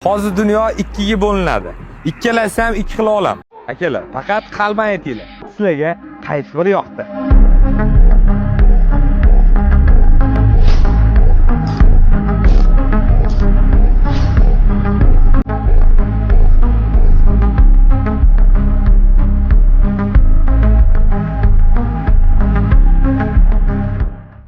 Hozir dunyo ikkiga bo'linadi. Ikkalasi ham ikki xil olam. Akalar, faqat qalban aytinglar. Sizlarga qaysi biri yoqdi?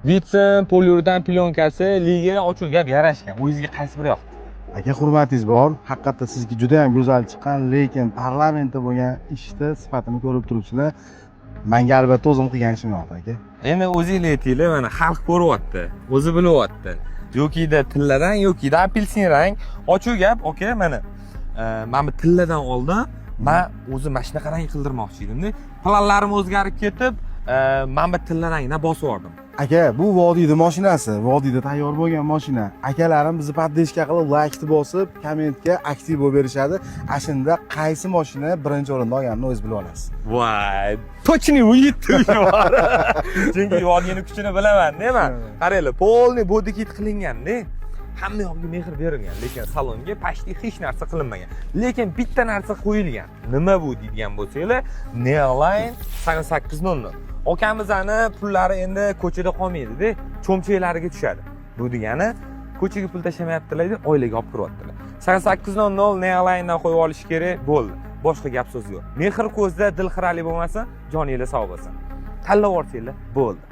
Vitsin poliuretan plyonkasi liga uchun gap yarashgan. O'zingizga qaysi biri yoqdi? Aka, hurmatingiz bor. Haqiqatda sizga juda ham go'zal chiqqan, lekin parlamentda bo'lgan ishni sifatini ko'rib turibsizlar. Menga albatta o'zim qilgan ishim yo'q, aka. Endi o'zingizlar aytinglar, mana xalq ko'ryapti, o'zi bilyapti. Yo'kida tillarang, yo'kida apelsin rang. Ochiq gap, aka, mana. Men bu tilladan oldin men o'zi mana shunaqa rang qildirmoqchi edim-da. Planlarim o'zgarib ketib, men bu tillarangni bosib yubordim. Aka, bu vodiyda mashinasi, vodiyda tayyor bo'lgan mashina. Akalarim bizni poddeshka qilib, laykni bosib, kommentga aktiv bo'lib berishadi. Ashunda qaysi mashina birinchi o'rinda olganini o'zingiz bilib olasiz. Voy, точно uyitdi. Chunki vodiyning kuchini bilaman-da men. Qaranglar, polniy body kit qilingan-da. Hamma yoqqa mehr berilgan, lekin salonga почти hech narsa qilinmagan. Lekin bitta narsa qo'yilgan. Nima bu deydigan bo'lsanglar, Neoline 8800. Okamizani pullari endi ko'chada qolmaydi-da, cho'mchaklariga tushadi. Bu degani ko'chaga pul tashlamayaptilar, oilaga olib kiryaptilar. 8800 Neoline'dan qo'yib olish kerak, bo'ldi. Boshqa gap so'z yo'q. Mehr ko'zda, dil xirali bo'lmasin, joningiz sog' bo'lsin. Tanlab olsanglar, bo'ldi.